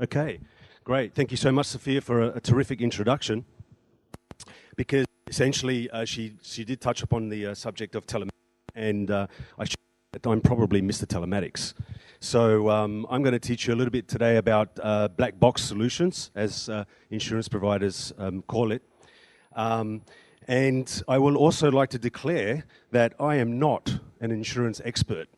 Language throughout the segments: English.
Okay, great. Thank you so much, Sophia, for a terrific introduction. Because essentially, she did touch upon the subject of telematics, and I'm probably Mr. Telematics. So I'm going to teach you a little bit today about black box solutions, as insurance providers call it. And I will also like to declare that I am not an insurance expert.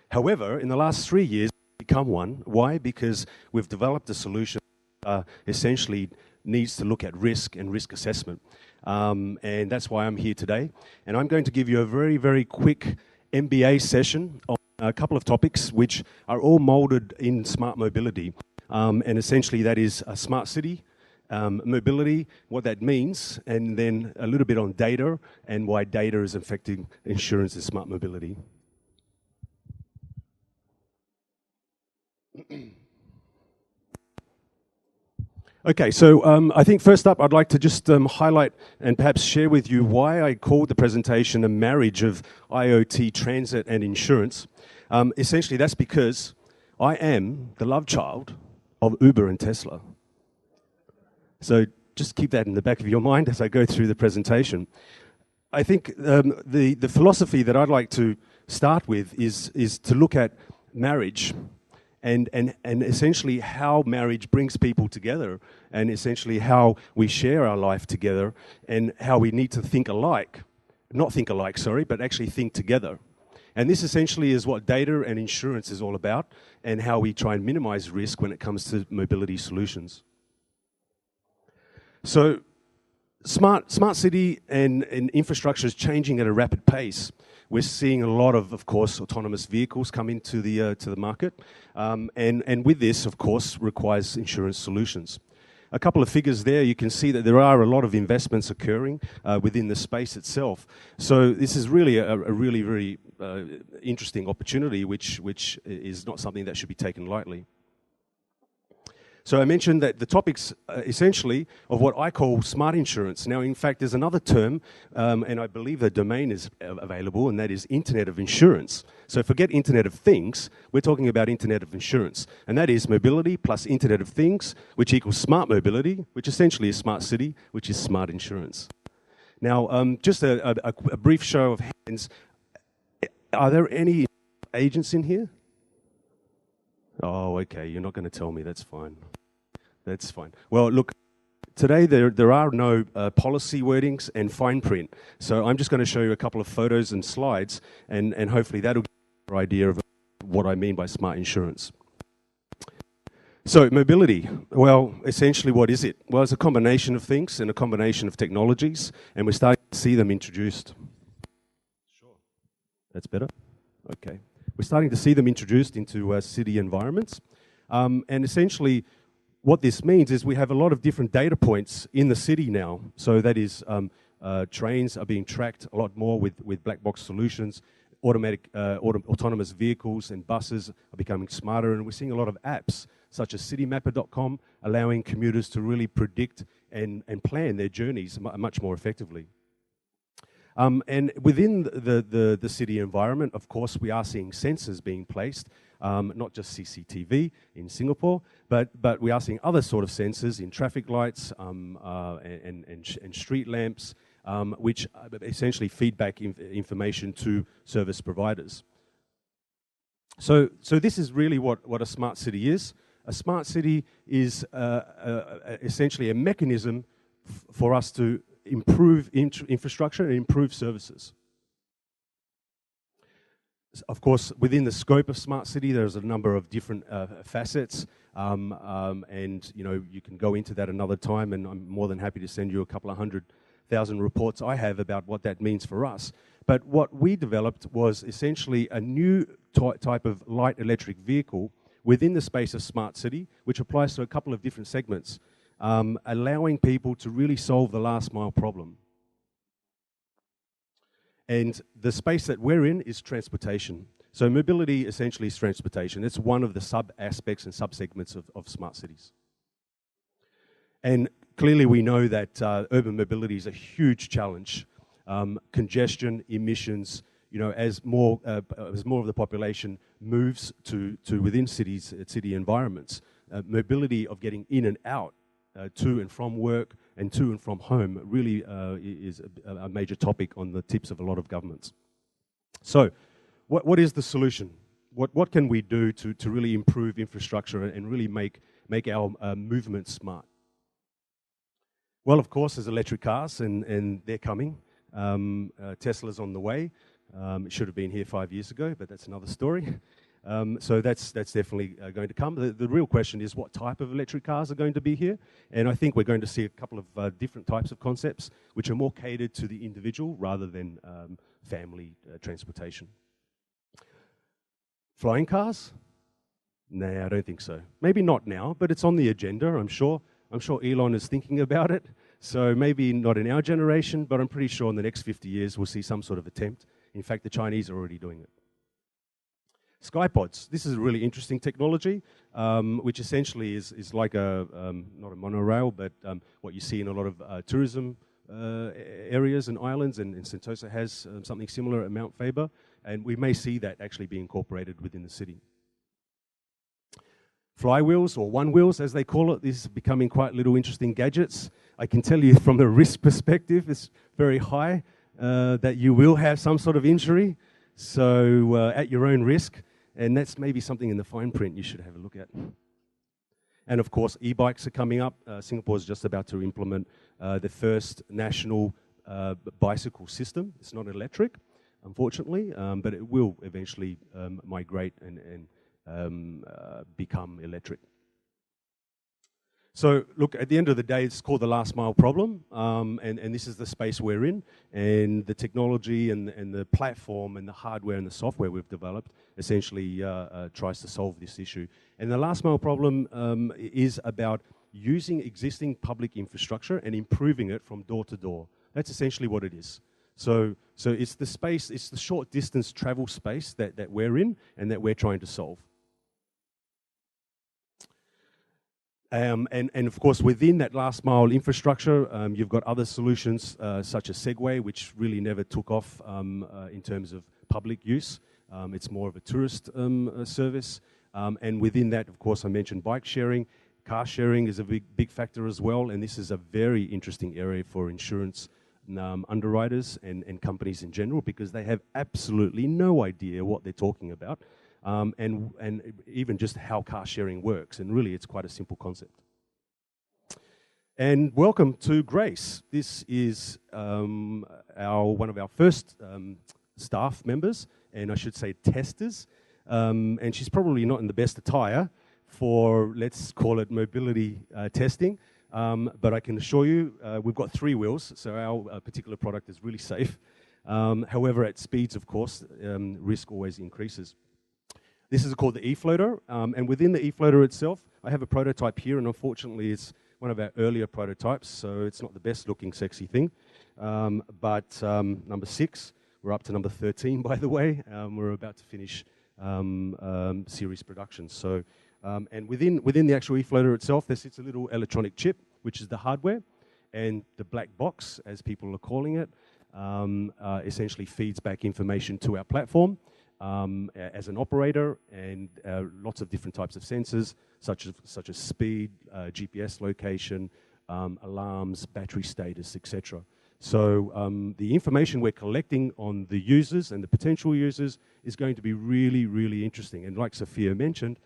However, in the last 3 years, I've become one. Why? Because we've developed a solution that essentially needs to look at risk and risk assessment. And that's why I'm here today. And I'm going to give you a very, very quick MBA session on a couple of topics which are all molded in smart mobility. And essentially that is a smart city, mobility, what that means, and then a little bit on data and why data is affecting insurance and smart mobility. Okay, so I think first up I'd like to just highlight and perhaps share with you why I called the presentation a marriage of IoT, transit and insurance. Essentially that's because I am the love child of Uber and Tesla. So just keep that in the back of your mind as I go through the presentation. I think the philosophy that I'd like to start with is to look at marriage and essentially how marriage brings people together and essentially how we share our life together and how we need to think alike. Not think alike, sorry, but actually think together. And this essentially is what data and insurance is all about and how we try and minimize risk when it comes to mobility solutions. So smart city and infrastructure is changing at a rapid pace. We're seeing a lot of course, autonomous vehicles come into the market, and with this, of course, requires insurance solutions. A couple of figures there, you can see that there are a lot of investments occurring within the space itself. So this is really a really, very interesting opportunity, which is not something that should be taken lightly. So I mentioned that the topics essentially of what I call smart insurance. Now, in fact, there's another term, and I believe the domain is available, and that is Internet of Insurance. So forget Internet of Things, we're talking about Internet of Insurance. And that is mobility plus Internet of Things, which equals smart mobility, which essentially is smart city, which is smart insurance. Now, just a brief show of hands. Are there any agents in here? Oh, okay, you're not going to tell me, that's fine. That's fine. Well, look, today there are no policy wordings and fine print, so I'm just going to show you a couple of photos and slides, and hopefully that'll give you an idea of what I mean by smart insurance. So, mobility, well, essentially what is it? Well, it's a combination of things and a combination of technologies, and we're starting to see them introduced. Sure. That's better? Okay. We're starting to see them introduced into city environments. And essentially, what this means is we have a lot of different data points in the city now. So that is, trains are being tracked a lot more with black box solutions. Autonomous vehicles and buses are becoming smarter. And we're seeing a lot of apps, such as citymapper.com, allowing commuters to really predict and plan their journeys much more effectively. And within the city environment, of course, we are seeing sensors being placed, not just CCTV in Singapore, but we are seeing other sort of sensors in traffic lights and street lamps, which essentially feed back information to service providers. So this is really what a smart city is. A smart city is essentially a mechanism for us to improve infrastructure and improve services. Of course, within the scope of smart city, there's a number of different facets, and you can go into that another time, and I'm more than happy to send you a couple of 100,000 reports I have about what that means for us. But what we developed was essentially a new type of light electric vehicle within the space of smart city, which applies to a couple of different segments. Allowing people to really solve the last mile problem. And the space that we're in is transportation. So mobility essentially is transportation. It's one of the sub-aspects and sub-segments of smart cities. And clearly we know that urban mobility is a huge challenge. Congestion, emissions, as more of the population moves to within cities, city environments, mobility of getting in and out to and from work and to and from home really is a major topic on the tips of a lot of governments. So, what is the solution? What can we do to really improve infrastructure and really make our movement smart? Well, of course, there's electric cars, and they're coming. Tesla's on the way. It should have been here 5 years ago, but that's another story. So that's definitely going to come. The real question is what type of electric cars are going to be here, and I think we're going to see a couple of different types of concepts which are more catered to the individual rather than family transportation. Flying cars? Nah, I don't think so. Maybe not now, but it's on the agenda, I'm sure. I'm sure Elon is thinking about it, so maybe not in our generation, but I'm pretty sure in the next 50 years we'll see some sort of attempt. In fact, the Chinese are already doing it. Skypods. This is a really interesting technology, which essentially is like not a monorail, but what you see in a lot of tourism areas and islands, and Sentosa has something similar at Mount Faber, and we may see that actually be incorporated within the city. Flywheels, or one wheels as they call it, these are becoming quite little interesting gadgets. I can tell you from the risk perspective, it's very high that you will have some sort of injury, so at your own risk, and that's maybe something in the fine print you should have a look at. And of course, e-bikes are coming up. Singapore is just about to implement the first national bicycle system. It's not electric, unfortunately, but it will eventually migrate and become electric. So, look, at the end of the day, it's called the last mile problem, and this is the space we're in, and the technology and the platform and the hardware and the software we've developed essentially tries to solve this issue. And the last mile problem is about using existing public infrastructure and improving it from door to door. That's essentially what it is. So it's the space, it's the short distance travel space that we're in and that we're trying to solve. And of course, within that last mile infrastructure, you've got other solutions such as Segway, which really never took off in terms of public use. It's more of a tourist service. And within that, of course, I mentioned bike sharing. Car sharing is a big factor as well. And this is a very interesting area for insurance underwriters and companies in general, because they have absolutely no idea what they're talking about. And even just how car sharing works, and really it's quite a simple concept. And welcome to Grace. This is one of our first staff members, and I should say testers, and she's probably not in the best attire for, let's call it, mobility testing, but I can assure you we've got 3 wheels, so our particular product is really safe. However, at speeds, of course, risk always increases. This is called the e-floater, and within the e-floater itself, I have a prototype here, and unfortunately it's one of our earlier prototypes, so it's not the best looking sexy thing. But number 6, we're up to number 13, by the way. We're about to finish series production. So, and within the actual e-floater itself, there sits a little electronic chip, which is the hardware, and the black box, as people are calling it, essentially feeds back information to our platform. As an operator, and lots of different types of sensors, such as speed, GPS location, alarms, battery status, etc. So the information we're collecting on the users and the potential users is going to be really, really interesting. And like Sophia mentioned,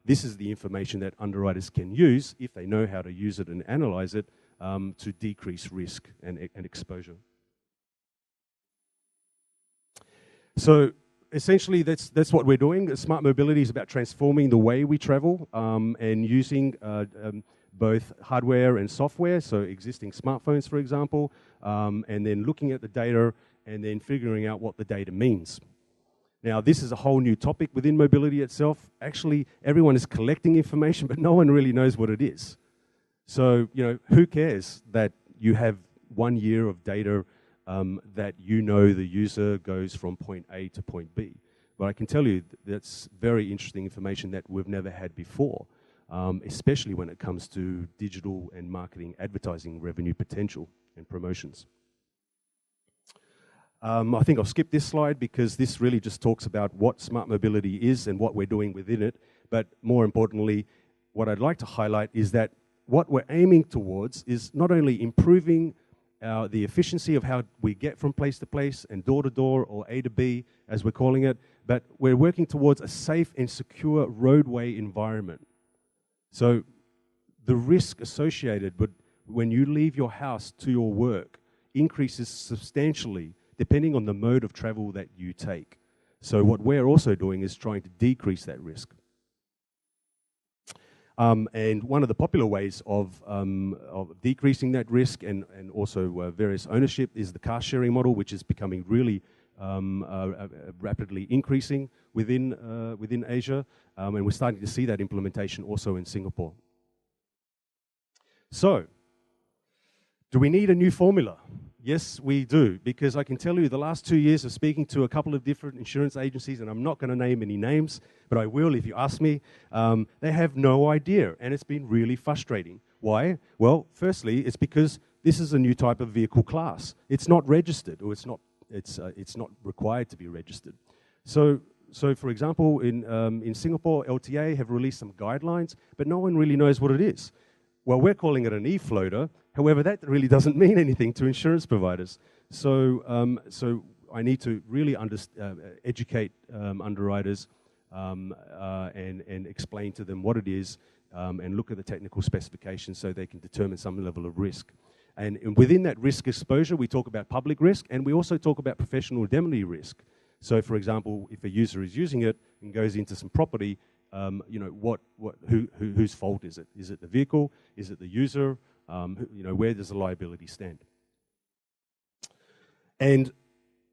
this is the information that underwriters can use, if they know how to use it and analyze it, to decrease risk and exposure. So essentially, that's what we're doing. Smart mobility is about transforming the way we travel and using both hardware and software, so existing smartphones, for example, and then looking at the data and then figuring out what the data means. Now, this is a whole new topic within mobility itself. Actually, everyone is collecting information, but no one really knows what it is. So, who cares that you have 1 year of data that the user goes from point A to point B. But I can tell you that's very interesting information that we've never had before, especially when it comes to digital and marketing advertising revenue potential and promotions. I think I'll skip this slide because this really just talks about what smart mobility is and what we're doing within it. But more importantly, what I'd like to highlight is that what we're aiming towards is not only improving the efficiency of how we get from place to place and door to door, or A to B, as we're calling it, but we're working towards a safe and secure roadway environment. So the risk associated with when you leave your house to your work increases substantially depending on the mode of travel that you take. So what we're also doing is trying to decrease that risk. And one of the popular ways of decreasing that risk and also various ownership is the car sharing model, which is becoming really rapidly increasing within Asia. And we're starting to see that implementation also in Singapore. So, do we need a new formula? Yes, we do, because I can tell you the last 2 years of speaking to a couple of different insurance agencies, and I'm not going to name any names, but I will if you ask me, they have no idea, and it's been really frustrating. Why? Well, firstly, it's because this is a new type of vehicle class. It's not registered, or it's not required to be registered. So for example, in Singapore, LTA have released some guidelines, but no one really knows what it is. Well, we're calling it an e-floater. However, that really doesn't mean anything to insurance providers. So I need to really educate underwriters and explain to them what it is and look at the technical specifications so they can determine some level of risk. And within that risk exposure, we talk about public risk, and we also talk about professional indemnity risk. So, for example, if a user is using it and goes into some property, whose fault is it? Is it the vehicle? Is it the user? Where does the liability stand? And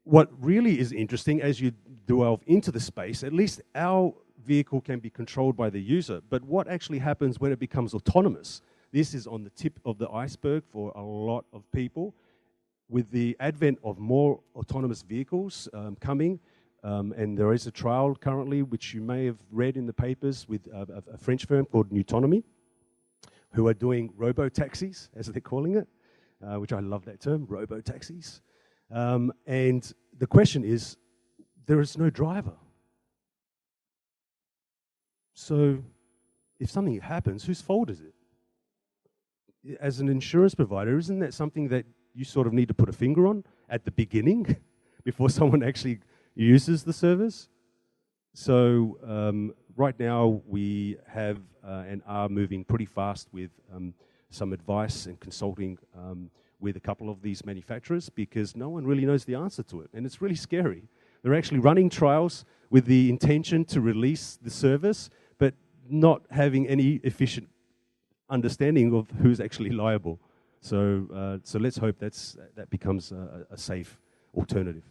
what really is interesting, as you delve into the space, at least our vehicle can be controlled by the user, but what actually happens when it becomes autonomous? This is on the tip of the iceberg for a lot of people. With the advent of more autonomous vehicles coming, and there is a trial currently, which you may have read in the papers, with a French firm called Nutonomy, who are doing robo-taxis, as they're calling it, which I love that term, robo-taxis. And the question is, there is no driver. So if something happens, whose fault is it? As an insurance provider, isn't that something that you sort of need to put a finger on at the beginning before someone actually uses the service? So right now we have and are moving pretty fast with some advice and consulting with a couple of these manufacturers, because no one really knows the answer to it, and it's really scary. They're actually running trials with the intention to release the service, but not having any efficient understanding of who's actually liable. So let's hope that becomes a safe alternative.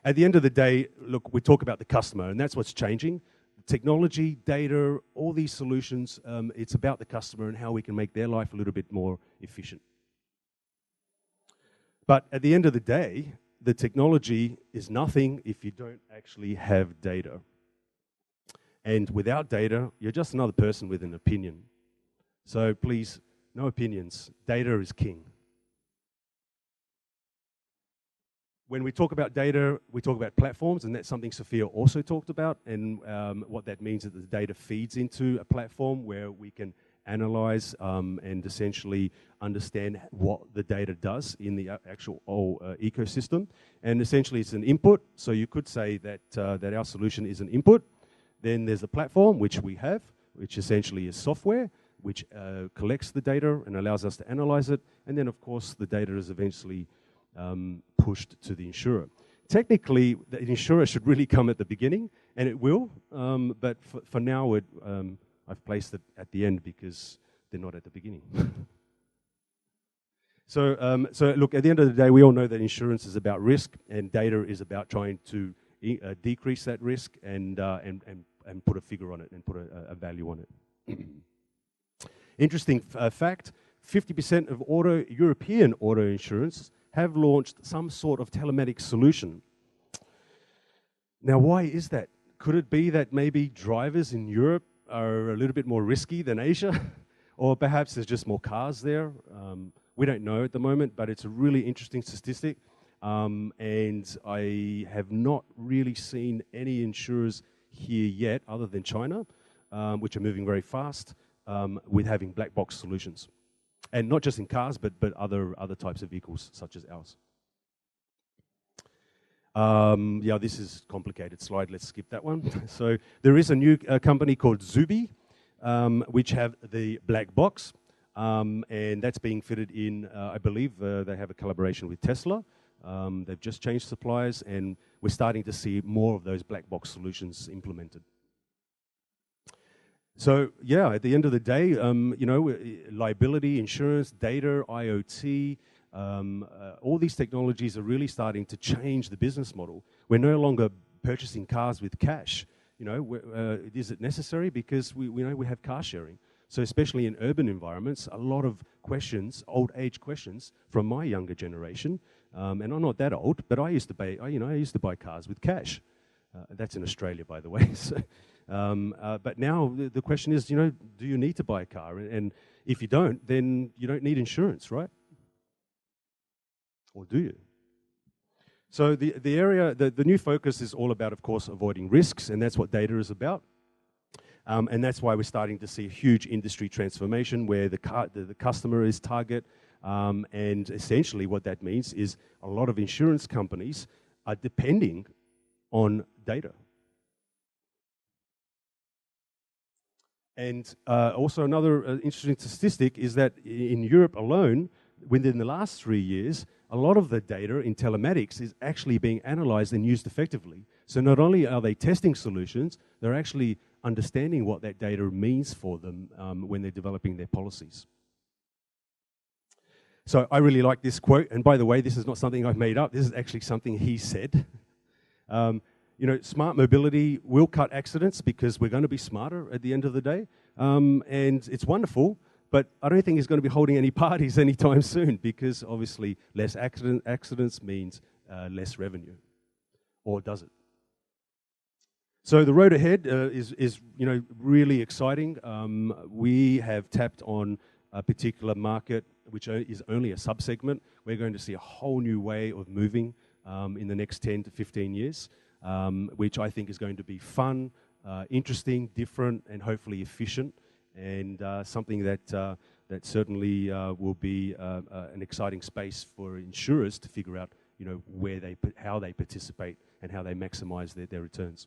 At the end of the day, look, we talk about the customer, and that's what's changing. Technology, data, all these solutions, it's about the customer and how we can make their life a little bit more efficient. But at the end of the day, the technology is nothing if you don't actually have data. And without data, you're just another person with an opinion. So please, no opinions. Data is king. When we talk about data, we talk about platforms, and that's something Sophia also talked about. And what that means is that the data feeds into a platform where we can analyze and essentially understand what the data does in the actual ecosystem. And essentially, it's an input. So you could say that that our solution is an input. Then there's a platform, which we have, which essentially is software, which collects the data and allows us to analyze it. And then, of course, the data is eventually pushed to the insurer. Technically, the insurer should really come at the beginning, and it will, but for now, I've placed it at the end because they're not at the beginning. So look, at the end of the day, we all know that insurance is about risk, and data is about trying to decrease that risk and put a figure on it and put a value on it. Interesting fact, 50% of European auto insurance have launched some sort of telematics solution. Now, why is that? Could it be that maybe drivers in Europe are a little bit more risky than Asia? Or perhaps there's just more cars there? We don't know at the moment, but it's a really interesting statistic. And I have not really seen any insurers here yet, other than China, which are moving very fast, with having black box solutions. And not just in cars, but other types of vehicles, such as ours. Yeah, this is a complicated slide. Let's skip that one. So there is a new company called Zubi, which have the black box, and that's being fitted in, I believe they have a collaboration with Tesla. They've just changed suppliers, and we're starting to see more of those black box solutions implemented. So yeah, at the end of the day, you know, liability, insurance, data, IoT, all these technologies are really starting to change the business model. We're no longer purchasing cars with cash. You know, is it necessary? Because we know we have car sharing. So especially in urban environments, a lot of questions, old age questions from my younger generation, and I'm not that old, but I used to buy cars with cash. That's in Australia, by the way. So, but now the question is, you know, do you need to buy a car? And if you don't, then you don't need insurance, right? Or do you? So the new focus is all about, of course, avoiding risks, and that's what data is about. And that's why we're starting to see a huge industry transformation where the customer is target, and essentially what that means is a lot of insurance companies are depending on data. And also another interesting statistic is that in Europe alone, within the last 3 years, a lot of the data in telematics is actually being analyzed and used effectively. So not only are they testing solutions, they're actually understanding what that data means for them when they're developing their policies. So I really like this quote, and by the way, this is not something I've made up, this is actually something he said. You know, smart mobility will cut accidents because we're going to be smarter at the end of the day, and it's wonderful, but I don't think he's going to be holding any parties anytime soon because obviously less accidents means less revenue, or does it? So the road ahead is you know, really exciting. We have tapped on a particular market which is only a subsegment. We're going to see a whole new way of moving in the next 10 to 15 years, which I think is going to be fun, interesting, different, and hopefully efficient, and something that certainly will be an exciting space for insurers to figure out, you know, how they participate and how they maximize their returns.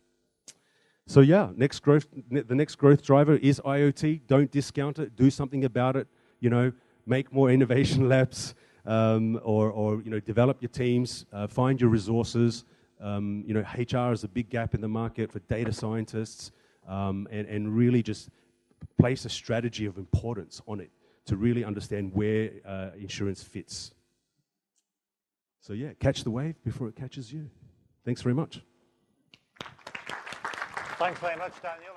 So yeah, the next growth driver is IoT. Don't discount it. Do something about it. You know, make more innovation labs, or you know, develop your teams. Find your resources. You know, HR is a big gap in the market for data scientists, and really just place a strategy of importance on it to really understand where insurance fits. So yeah, catch the wave before it catches you. Thanks very much. Thanks very much, Daniel.